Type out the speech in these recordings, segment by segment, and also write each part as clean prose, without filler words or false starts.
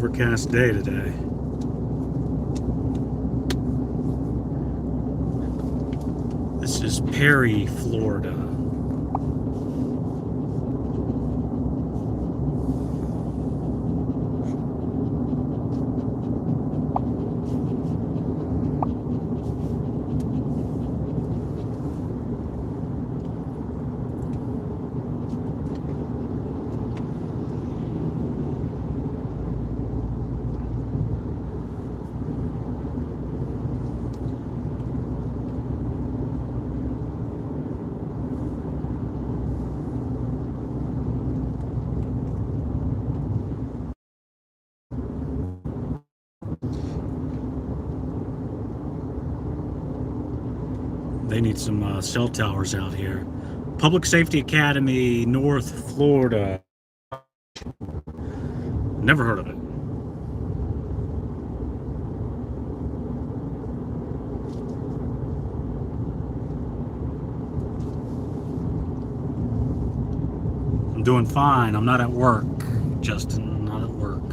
overcast day today. This is Perry, Florida. They need some cell towers out here. Public Safety Academy, North Florida. Never heard of it. I'm doing fine. I'm not at work, Justin. Not at work.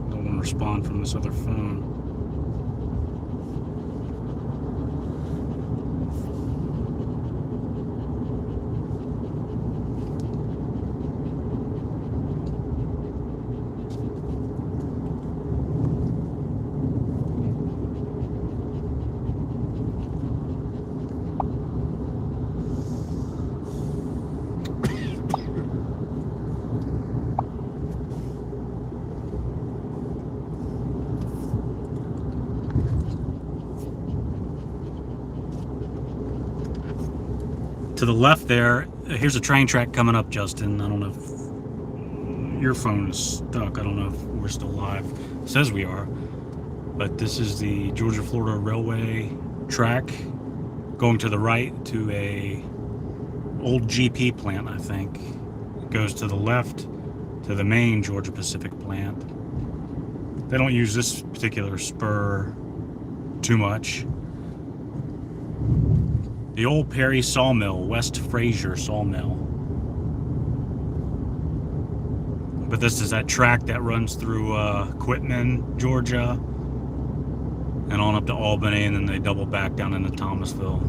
Don't want to respond from this other phone. To the left there, here's a train track coming up, Justin. I don't know if your phone is stuck. I don't know if we're still live. It says we are. But this is the Georgia-Florida Railway track going to the right to a old GP plant, I think. It goes to the left to the main Georgia Pacific plant. They don't use this particular spur too much. The old Perry Sawmill, West Fraser Sawmill. But this is that track that runs through Quitman, Georgia, and on up to Albany, and then they double back down into Thomasville.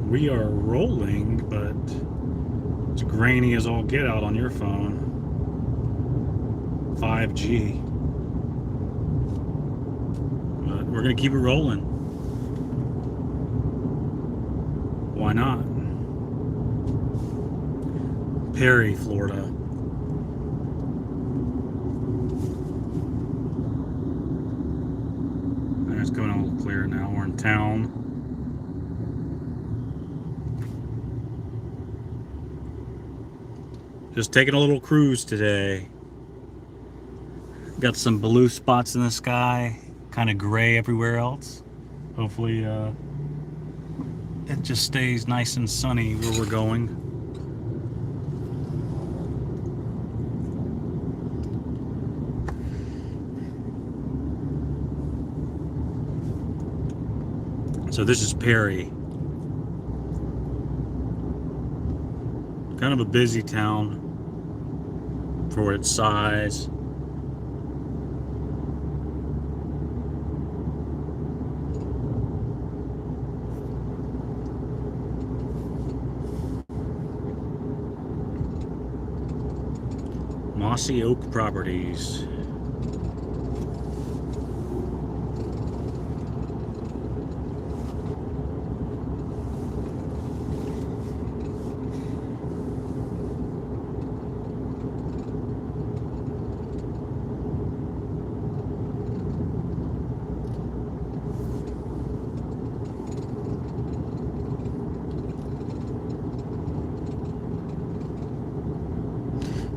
We are rolling, but it's grainy as all get out on your phone. 5G. But we're going to keep it rolling. Why not? Perry, Florida. It's going a little clear now. We're in town. Just taking a little cruise today. Got some blue spots in the sky, kind of gray everywhere else. Hopefully it just stays nice and sunny where we're going. So this is Perry. Kind of a busy town for its size. Mossy Oak Properties.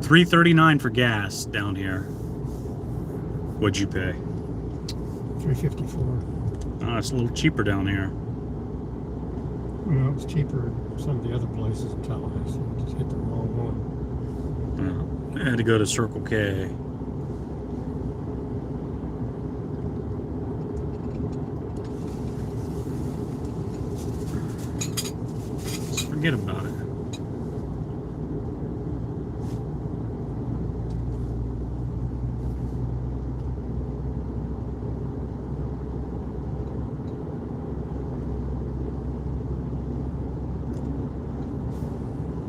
$3.39 for gas down here. What'd you pay? $3.54. Oh, it's a little cheaper down here. Well, it's cheaper some of the other places in Tallahassee. Just hit the wrong one. I had to go to Circle K. Just forget about it.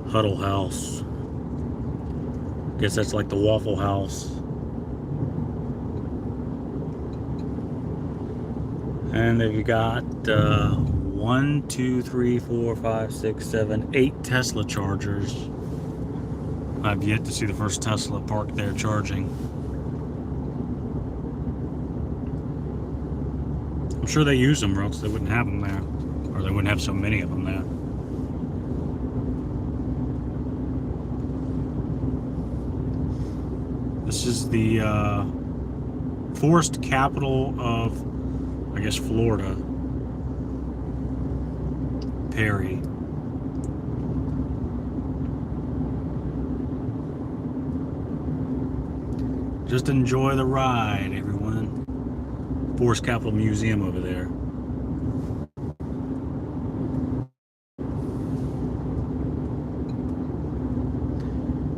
Huddle House. Guess that's like the Waffle House. And they've got 1, 2, 3, 4, 5, 6, 7, 8 Tesla chargers. I've yet to see the first Tesla parked there charging. I'm sure they use them, or else they wouldn't have them there, or they wouldn't have so many of them there. This is the forest capital of, I guess, Florida. Perry. Just enjoy the ride, everyone. Forest Capital Museum over there.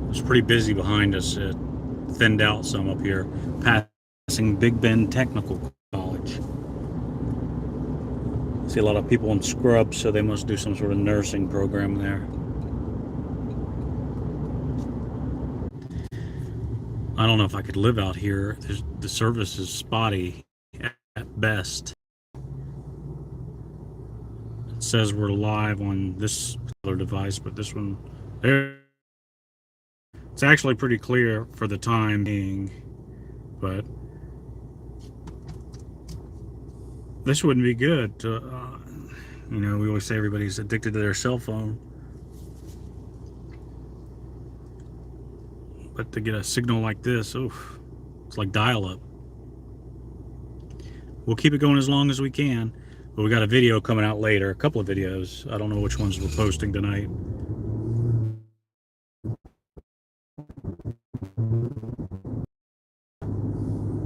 It's pretty busy behind us. It thinned out some up here, passing Big Bend Technical College. See a lot of people in scrubs, so they must do some sort of nursing program there. I don't know if I could live out here. The service is spotty at best. It says we're live on this particular device, but this one there, it's actually pretty clear for the time being, but this wouldn't be good to, you know, we always say everybody's addicted to their cell phone, but to get a signal like this, oof, it's like dial-up. We'll keep it going as long as we can, but we got a video coming out later, a couple of videos. I don't know which ones we're posting tonight.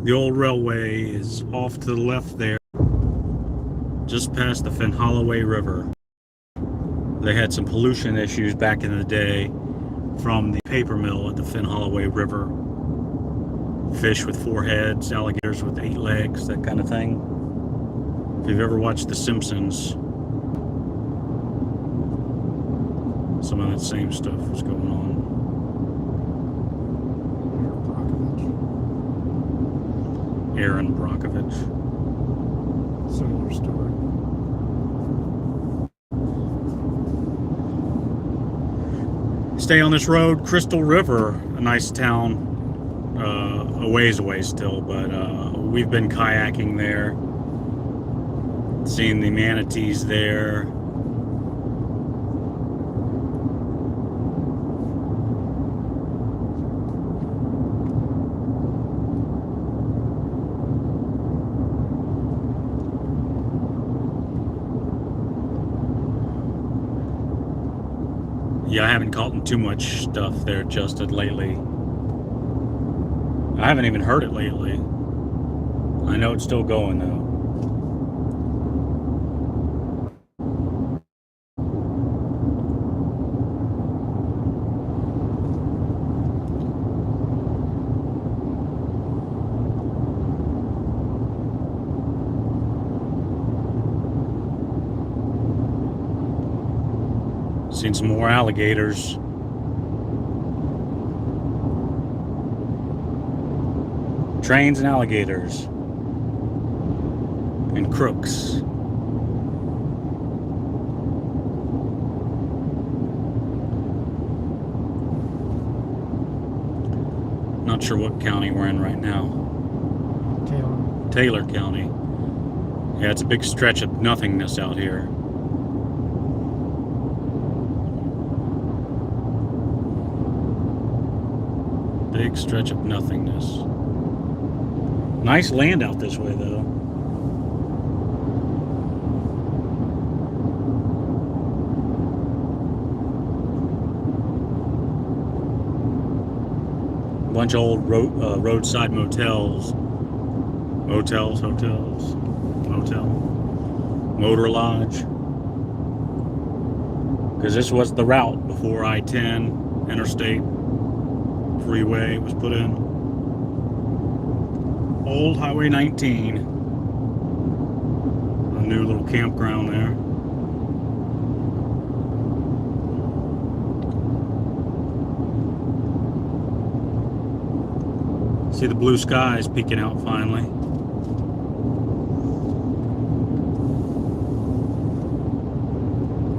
The old railway is off to the left there, just past the Finholloway River. They had some pollution issues back in the day from the paper mill at the Finholloway River. Fish with 4 heads, alligators with 8 legs, that kind of thing. If you've ever watched The Simpsons, some of that same stuff was going on. Aaron Brockovich. Similar story. Stay on this road. Crystal River, a nice town, a ways away still, but we've been kayaking there, seeing the manatees there. Yeah, I haven't caught too much stuff there, Justin, lately. I haven't even heard it lately. I know it's still going, though. Seen some more alligators. Trains and alligators. And crooks. Not sure what county we're in right now. Taylor County. Yeah, it's a big stretch of nothingness out here. Big stretch of nothingness. Nice land out this way, though. bunch of old roadside motels, motor lodge. Because this was the route before I-10 interstate freeway was put in. Old Highway 19. A new little campground there. See the blue skies peeking out finally.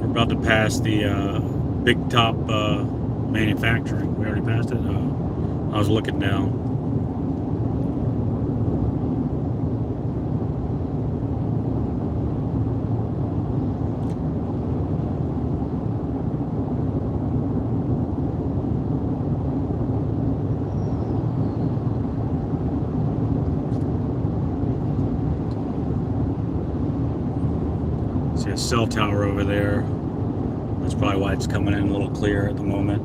We're about to pass the Big Top manufacturing. We already passed it? I was looking down. See a cell tower over there. That's probably why it's coming in a little clear at the moment.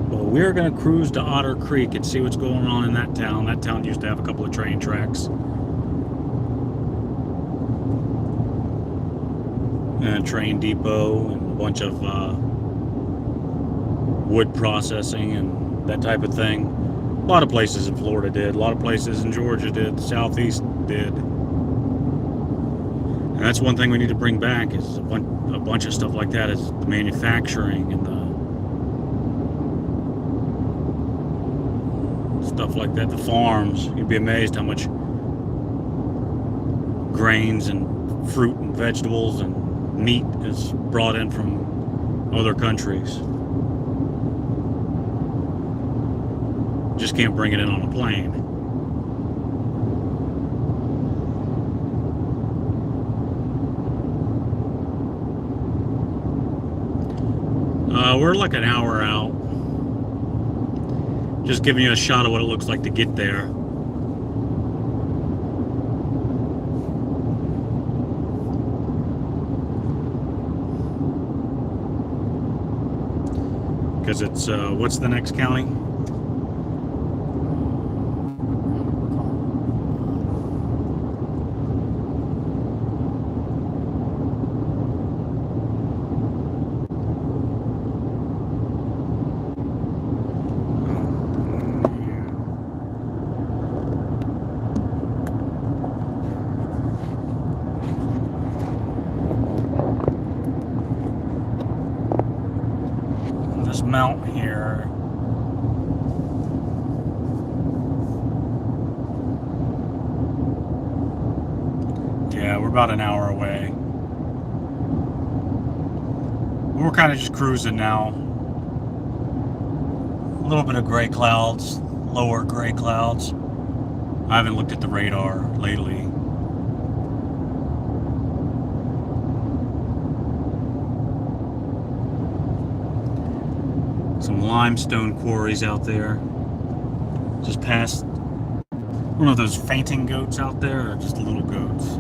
Well, we're going to cruise to Otter Creek and see what's going on in that town. That town used to have a couple of train tracks. And a train depot and a bunch of wood processing and that type of thing. A lot of places in Florida did. A lot of places in Georgia did. The Southeast did. And that's one thing we need to bring back is a bunch of stuff like that, is the manufacturing and the stuff like that, the farms. You'd be amazed how much grains and fruit and vegetables and meat is brought in from other countries. Just can't bring it in on a plane. We're like an hour out. Just giving you a shot of what it looks like to get there. Because it's, what's the next county? Mount here. Yeah, we're about an hour away. We're kind of just cruising now. A little bit of gray clouds, lower gray clouds. I haven't looked at the radar lately. Some limestone quarries out there. Just past one of those fainting goats out there, or just little goats.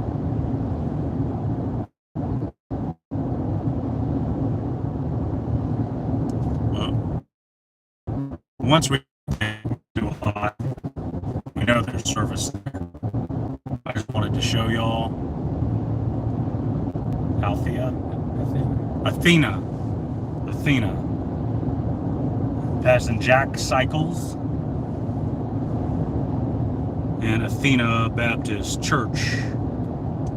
Once we do a lot, we know there's service there. I just wanted to show y'all Athena. Passing Jack Cycles and Athena Baptist Church.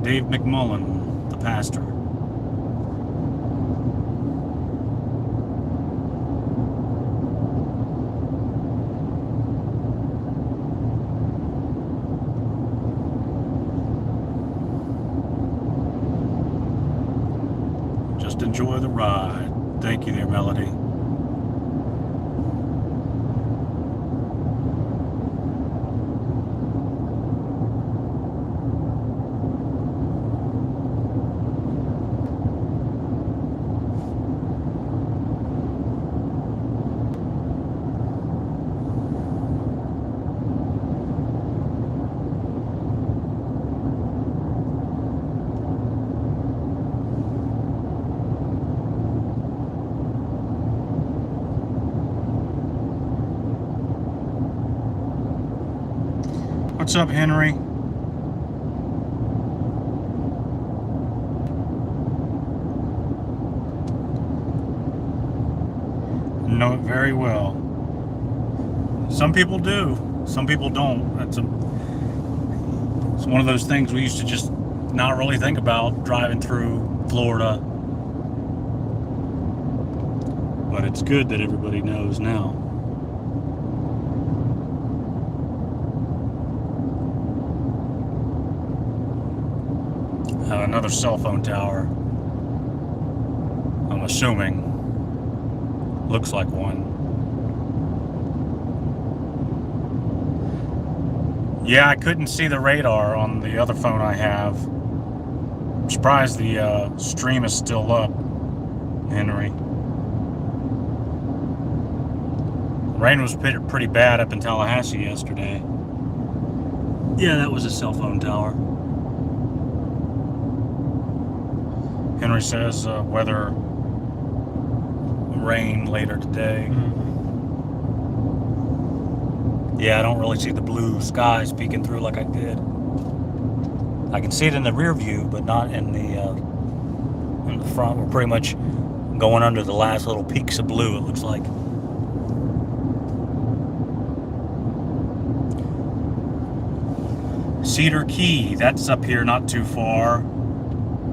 Dave McMullen, the pastor. Just enjoy the ride. Thank you there, Melody. What's up, Henry? Know it very well. Some people do. Some people don't. It's one of those things we used to just not really think about driving through Florida. But it's good that everybody knows now. Another cell phone tower. I'm assuming. Looks like one. Yeah, I couldn't see the radar on the other phone I have. I'm surprised the stream is still up, Henry. Rain was pretty bad up in Tallahassee yesterday. Yeah, that was a cell phone tower. Henry says weather, rain later today. Yeah, I don't really see the blue skies peeking through like I did. I can see it in the rear view, but not in the front. We're pretty much going under the last little peaks of blue, it looks like. Cedar Key, that's up here not too far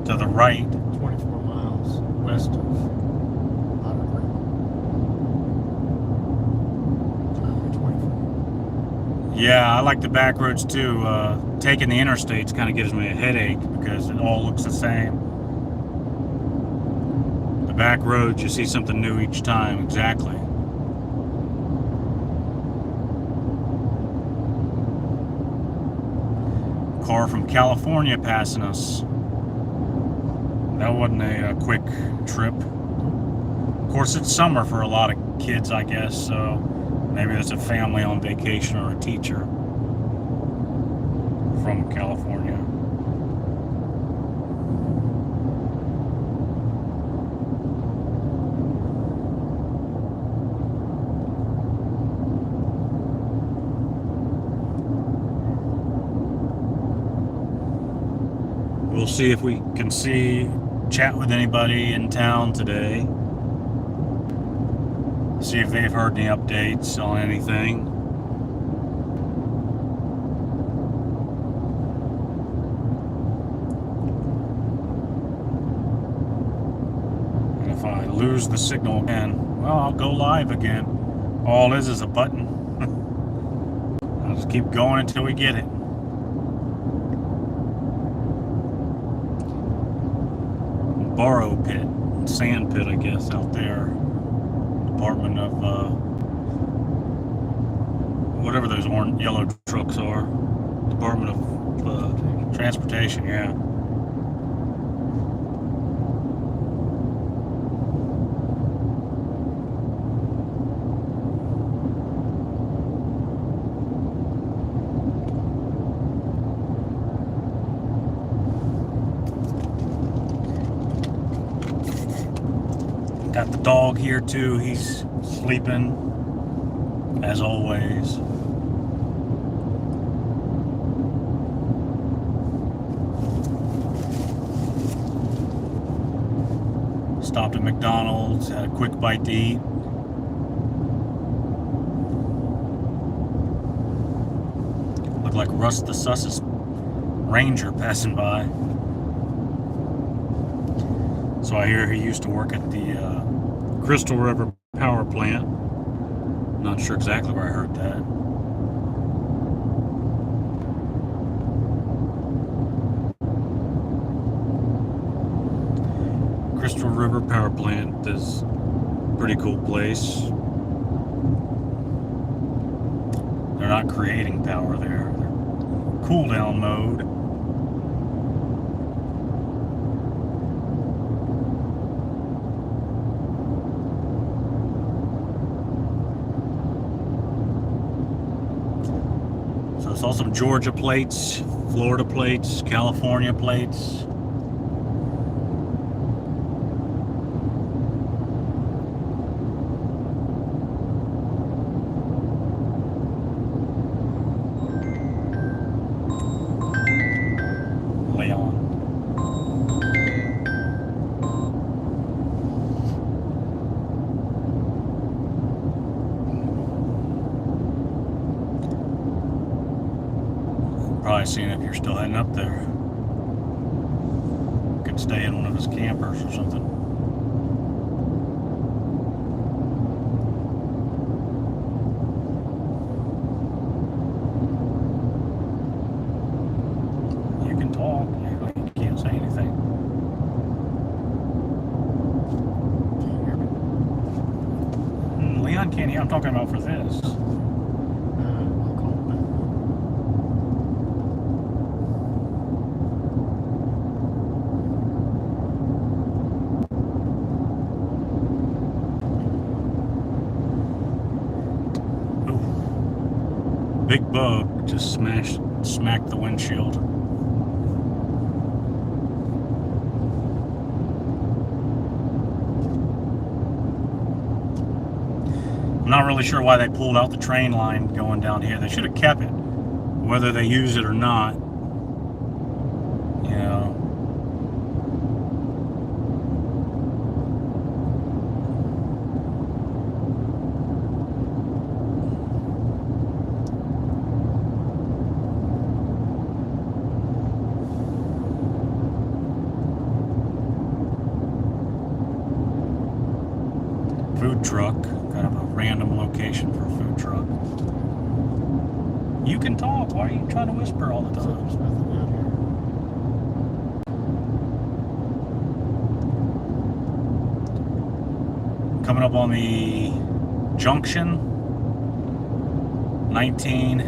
to the right. 24 miles west of Otter Creek. Highway 24. Yeah, I like the back roads too. Taking the interstates kind of gives me a headache because it all looks the same. The back roads, you see something new each time, exactly. Car from California passing us. That wasn't a quick trip. Of course, it's summer for a lot of kids, I guess, so maybe there's a family on vacation or a teacher from California. We'll see if we can chat with anybody in town today. See if they've heard any updates on anything. And if I lose the signal again, well, I'll go live again. All it is a button. I'll just keep going until we get it. Borrow pit, sand pit, I guess, out there. Department of whatever those orange, yellow trucks are. Department of Transportation, yeah. Got the dog here too. He's sleeping, as always. Stopped at McDonald's, had a quick bite to eat. Looked like Russ the Sussex Ranger passing by. So I hear he used to work at the Crystal River power plant. Not sure exactly where I heard that. Crystal River power plant is a pretty cool place. They're not creating power there. They're cool down mode. Saw some Georgia plates, Florida plates, California plates. by, seeing if you're still heading up there. Could stay in one of his campers or something. You can talk. You can't say anything. Can't hear me. Leon can't hear. I'm talking about for this. I'll call it back. Ooh. Big bug just smacked the windshield. I'm not really sure why they pulled out the train line going down here. They should have kept it, whether they use it or not. You know. Food truck, kind of a random location for a food truck. You can talk. Why are you trying to whisper all the So time? there's nothing out here. Coming up on the junction, 19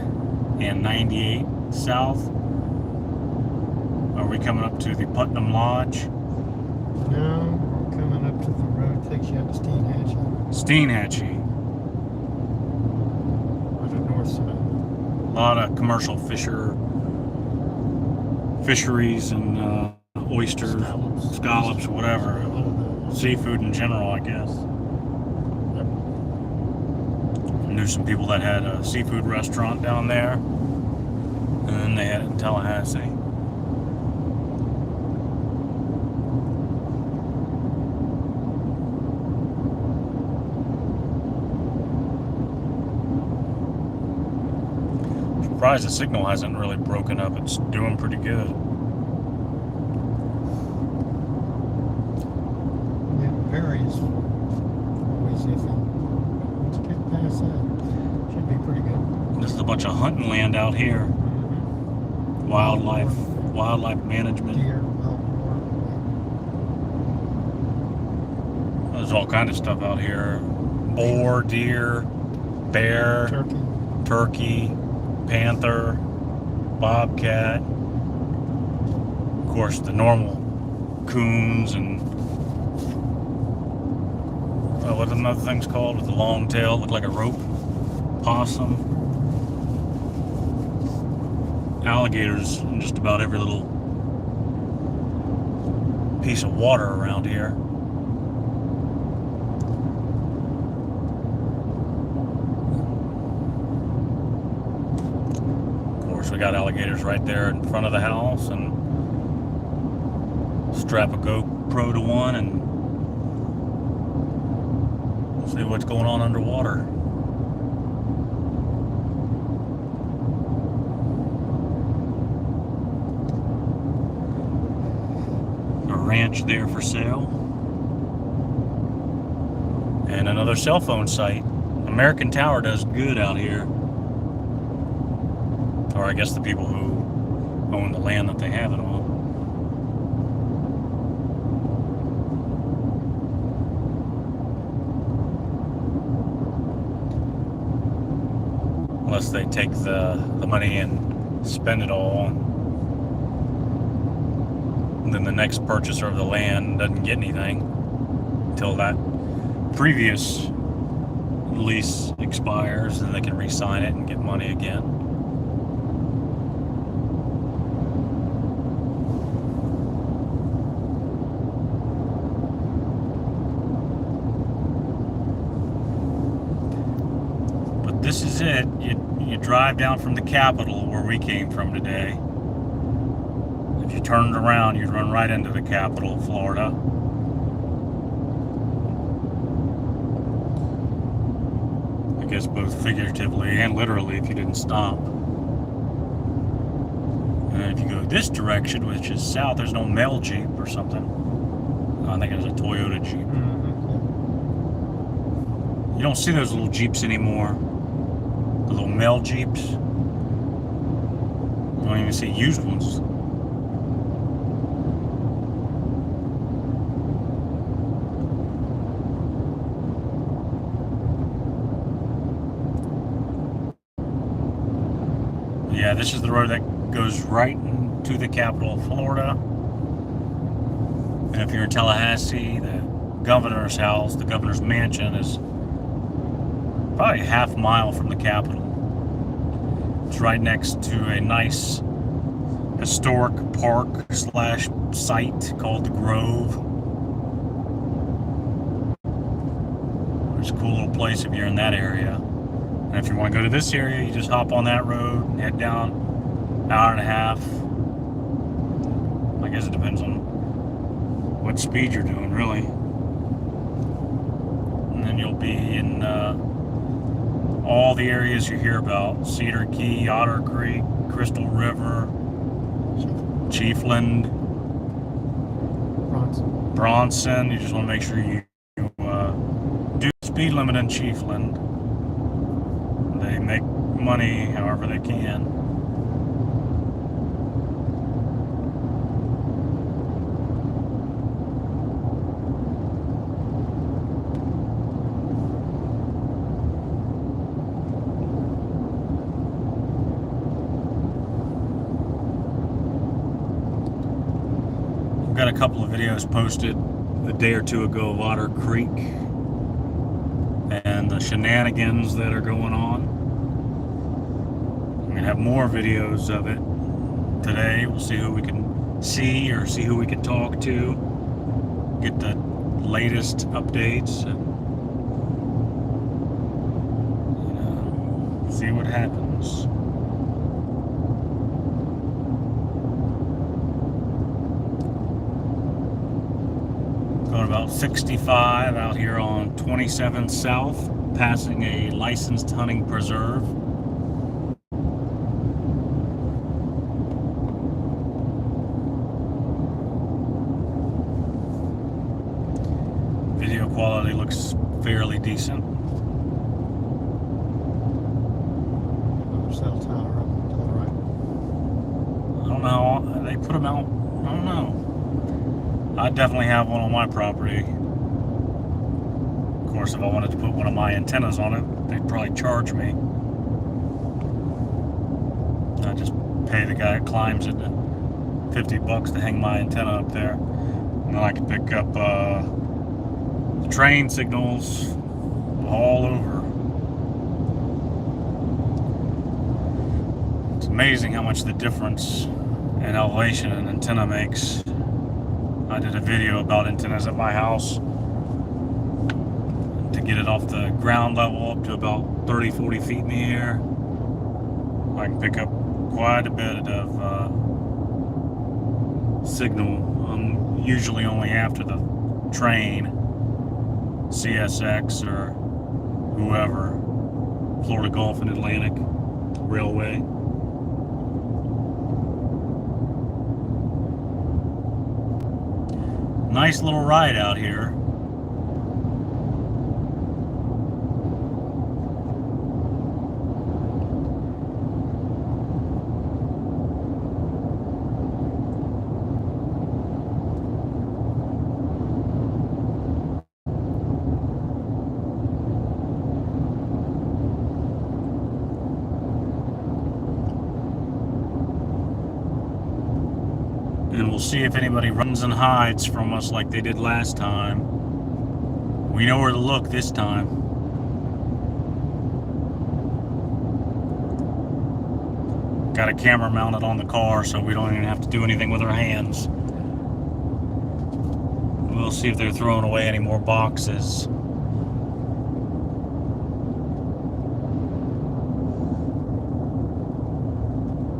and 98 south. Are we coming up to the Putnam Lodge? No, we're coming up to the road that takes you out to Steenhatchee. Steenhatchee. On the north side. A lot of commercial fisheries and oysters, scallops, whatever. A lot of the, Seafood in general, I guess. yep. I knew some people that had a seafood restaurant down there, and then they had it in Tallahassee. Surprised the signal hasn't really broken up. It's doing pretty good. Yeah, varies. Always iffy. Once you get past that, should be pretty good. This is a bunch of hunting land out here. Mm-hmm. Wildlife management. Deer, wild boar, There's all kind of stuff out here. Boar, deer, bear, turkey. panther, bobcat. Of course, the normal coons and what are another thing's called with the long tail, look like a rope. Possum. Alligators in just about every little piece of water around here. We got alligators right there in front of the house, and strap a GoPro to one and see what's going on underwater. A ranch there for sale, and another cell phone site. American Tower does good out here. Or I guess the people who own the land that they have it on. Unless they take the money and spend it all, and then the next purchaser of the land doesn't get anything until that previous lease expires, and they can re-sign it and get money again. This is it. You drive down from the Capitol, where we came from today. If you turned around, you'd run right into the Capitol of Florida. I guess both figuratively and literally if you didn't stop. And if you go this direction, which is south, there's no mail Jeep or something. I think it's a Toyota Jeep. You don't see those little Jeeps anymore. The little mail Jeeps. You don't even see used ones. Yeah, this is the road that goes right into the capital of Florida. And if you're in Tallahassee, the governor's house, the governor's mansion, is probably a half mile from the Capitol. It's right next to a nice historic park slash site called the Grove. It's a cool little place if you're in that area. And if you want to go to this area, you just hop on that road and head down an hour and a half. I guess it depends on what speed you're doing, really. And then you'll be in all the areas you hear about: Cedar Key, Otter Creek, Crystal River, Chiefland, Bronson. You just want to make sure you do the speed limit in Chiefland. They make money however they can. I've got a couple of videos posted a day or two ago of Otter Creek and the shenanigans that are going on. I'm going to have more videos of it today. We'll see who we can see or see who we can talk to, get the latest updates, and see what happens. Going about 65 out here on 27 South, passing a licensed hunting preserve. Video quality looks fairly decent. Cell tower up to the right. I don't know. They put them out. I don't know. I definitely have one on my property. Of course, if I wanted to put one of my antennas on it, they'd probably charge me. I just pay the guy that climbs it $50 to hang my antenna up there. And then I can pick up the train signals all over. It's amazing how much the difference in elevation an antenna makes. I did a video about antennas at my house to get it off the ground level up to about 30-40 feet in the air. I can pick up quite a bit of signal. I'm usually only after the train, CSX or whoever, Florida Gulf and Atlantic Railway. Nice little ride out here. And we'll see if anybody runs and hides from us like they did last time. We know where to look this time. Got a camera mounted on the car so we don't even have to do anything with our hands. We'll see if they're throwing away any more boxes.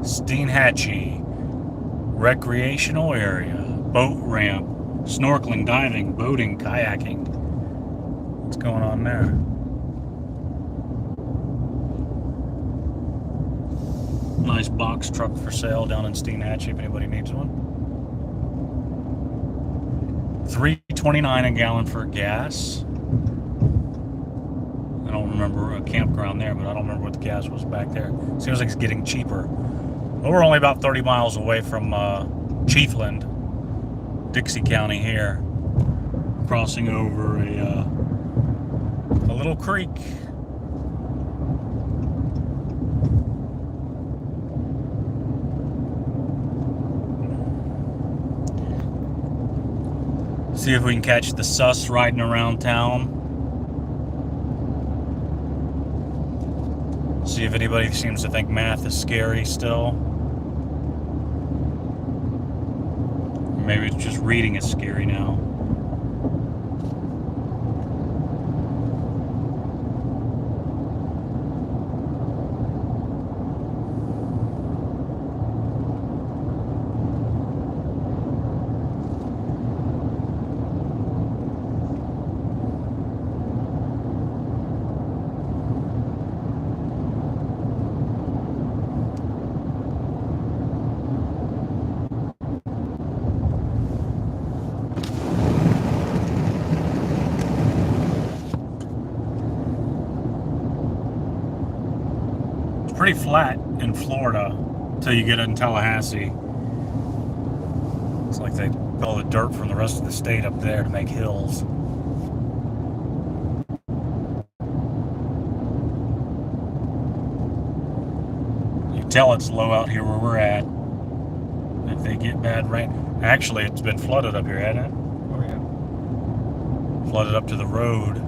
Steinhatchee recreational area, boat ramp, snorkeling, diving, boating, kayaking. What's going on there? Nice box truck for sale down in Steenhatchee if anybody needs one. $3.29 a gallon for gas. I don't remember a campground there, but I don't remember what the gas was back there. Seems like it's getting cheaper. Well, we're only about 30 miles away from Chiefland, Dixie County here, crossing over a little creek. See if we can catch the sus riding around town. See if anybody seems to think math is scary still. Maybe it's just reading is scary now. Pretty flat in Florida until you get in Tallahassee. It's like they put all the dirt from the rest of the state up there to make hills. You tell it's low out here where we're at. If they get bad rain. Actually, it's been flooded up here, hasn't it? Oh, yeah. Flooded up to the road.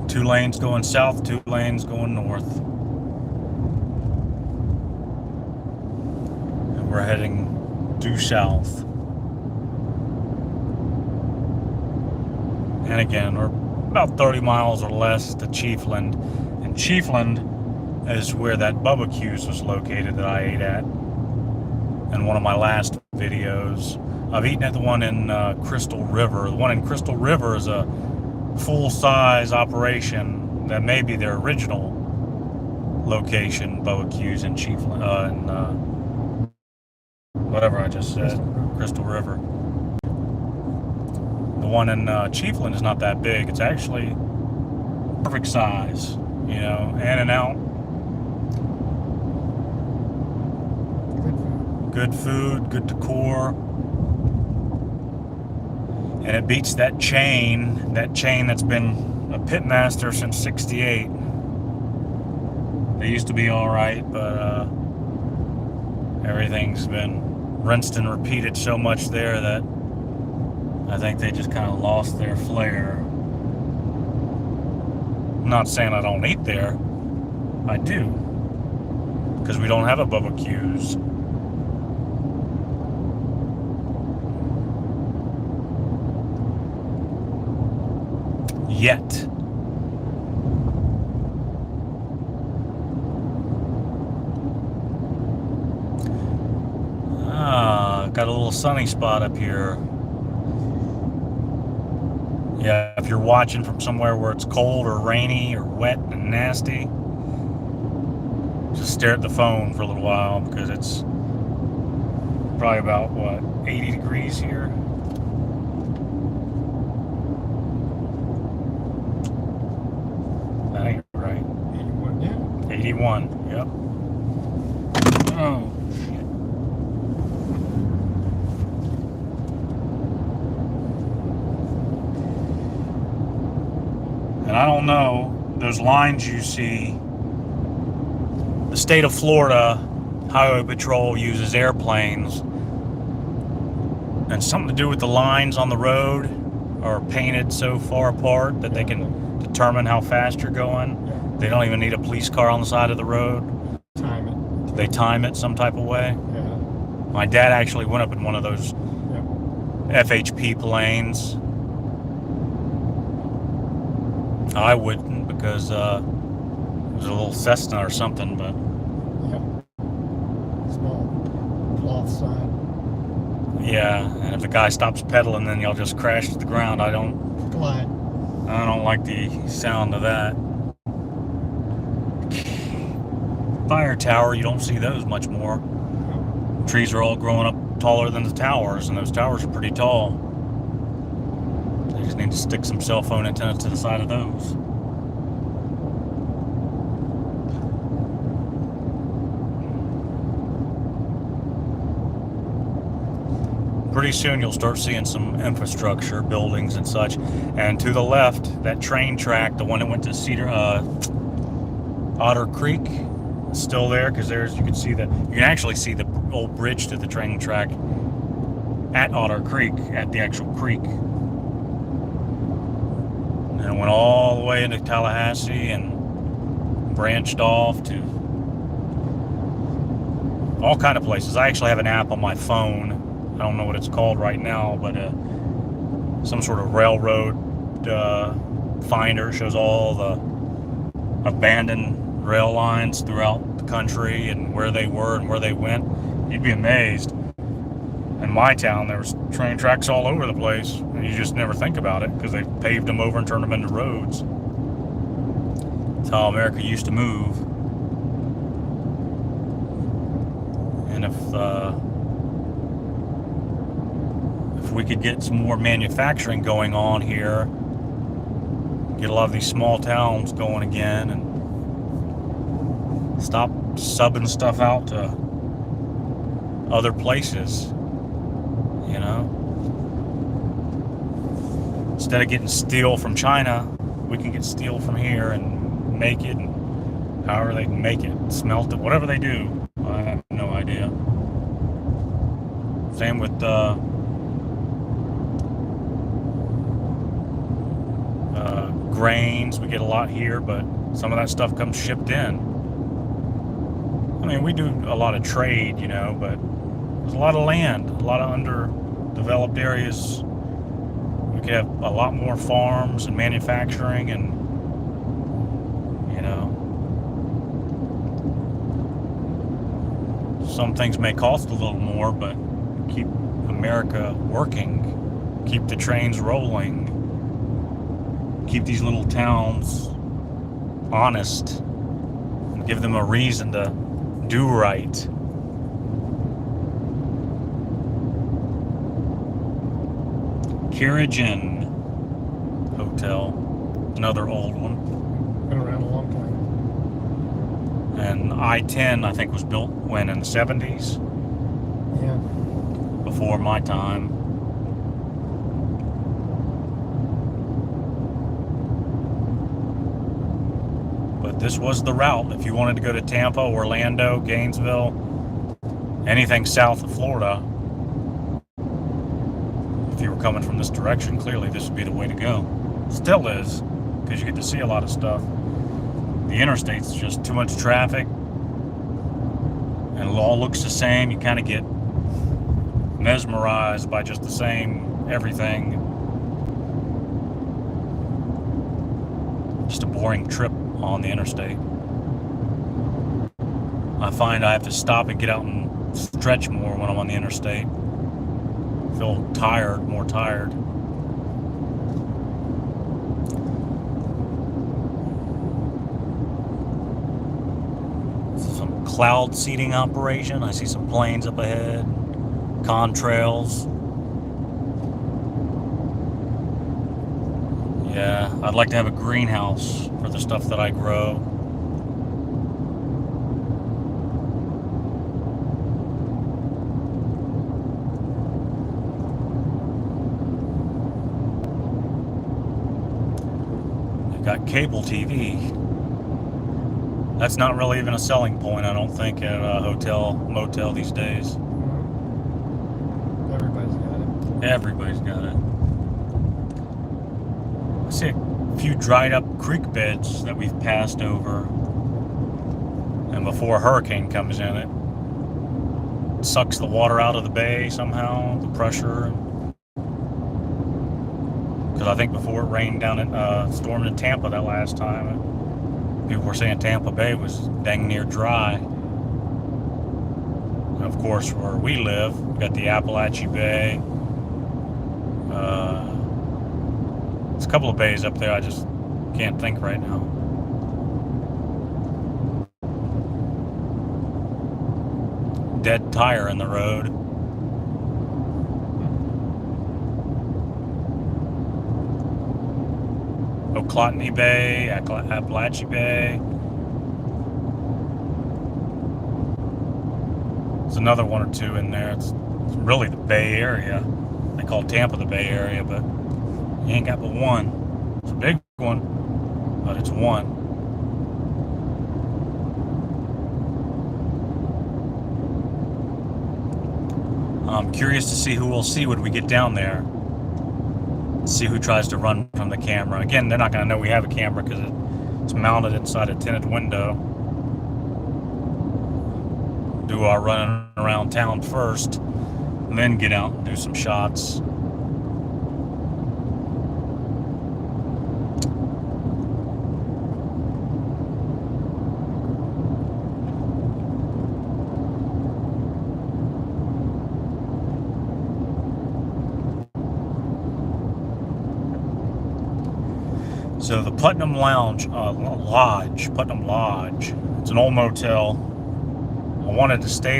Two lanes going south, two lanes going north. And we're heading due south. And again, we're about 30 miles or less to Chiefland. And Chiefland is where that Bubba Q's was located that I ate at in one of my last videos. I've eaten at the one in Crystal River. The one in Crystal River is a full-size operation that may be their original location, Bubba Q's in Chiefland, whatever I just said, Crystal River. The one in Chiefland is not that big. It's actually perfect size, you know, in and out. Good food, good decor. And it beats that chain that's been a pitmaster since '68. They used to be all right, but everything's been rinsed and repeated so much there that I think they just kind of lost their flair. I'm not saying I don't eat there. I do. Because we don't have a Bubba Q's. Yet. Got a little sunny spot up here. Yeah, if you're watching from somewhere where it's cold or rainy or wet and nasty, just stare at the phone for a little while because it's probably about, what, 80 degrees here? That ain't right. 81, yeah. 81, yep. Oh, shit. And I don't know, those lines you see, the state of Florida Highway Patrol uses airplanes, and something to do with the lines on the road are painted so far apart that they can determine how fast you're going. Yeah. They don't even need a police car on the side of the road. Time it. They time it some type of way. Yeah. My dad actually went up in one of those FHP planes. I wouldn't because it was a little Cessna or something, but Yeah. Small cloth side. Yeah, and if the guy stops pedaling, then you'll just crash to the ground. I don't Glide. like the sound of that. Fire tower, you don't see those much more. Trees are all growing up taller than the towers, and those towers are pretty tall. They just need to stick some cell phone antennas to the side of those. Pretty soon you'll start seeing some infrastructure, buildings and such. And to the left, that train track, the one that went to Otter Creek, is still there, because you can actually see the old bridge to the train track at Otter Creek, at the actual creek. And it went all the way into Tallahassee and branched off to all kind of places. I actually have an app on my phone. I don't know what it's called right now, but some sort of railroad finder shows all the abandoned rail lines throughout the country and where they were and where they went. You'd be amazed. In my town, there was train tracks all over the place, and you just never think about it because they paved them over and turned them into roads. That's how America used to move. And if we could get some more manufacturing going on here, get a lot of these small towns going again, and stop subbing stuff out to other places, Instead of getting steel from China, we can get steel from here and make it, and however they can make it, smelt it, whatever they do. I have no idea. Same with grains. We get a lot here, but some of that stuff comes shipped in. I mean, we do a lot of trade, but there's a lot of land, a lot of underdeveloped areas. We could have a lot more farms and manufacturing, and some things may cost a little more, but keep America working, keep the trains rolling, keep these little towns honest, and give them a reason to do right. Carriage Inn Hotel, another old one. Been around a long time. And I-10, I think, was built when, in the 70s? Yeah. Before my time. But this was the route. If you wanted to go to Tampa, Orlando, Gainesville, anything south of Florida, if you were coming from this direction, clearly this would be the way to go. Still is, because you get to see a lot of stuff. The interstate's just too much traffic, and it all looks the same. You kind of get mesmerized by just the same everything. Just a boring trip on the interstate. I find I have to stop and get out and stretch more when I'm on the interstate. Feel tired, more tired. Some cloud seeding operation. I see some planes up ahead. Contrails. Yeah, I'd like to have a greenhouse for the stuff that I grow. Got cable TV. That's not really even a selling point, I don't think, at a hotel, motel these days. Everybody's got it. Everybody's got it. I see a few dried up creek beds that we've passed over. And before a hurricane comes in, it sucks the water out of the bay somehow, the pressure. Because I think before it rained down stormed in Tampa that last time, people were saying Tampa Bay was dang near dry. of course, where we live, we've got the Appalachie Bay. There's a couple of bays up there I just can't think right now. Dead tire in the road. Oclotney Bay, Appalachie Bay. There's another one or two in there. It's really the Bay Area. They call Tampa the Bay Area, but you ain't got but one. It's a big one, but it's one. I'm curious to see who we'll see when we get down there. See who tries to run from the camera. Again, they're not going to know we have a camera because it's mounted inside a tinted window. Do our running around town first, and then get out and do some shots. So the Putnam Lodge, Putnam Lodge. It's an old motel. I wanted to stay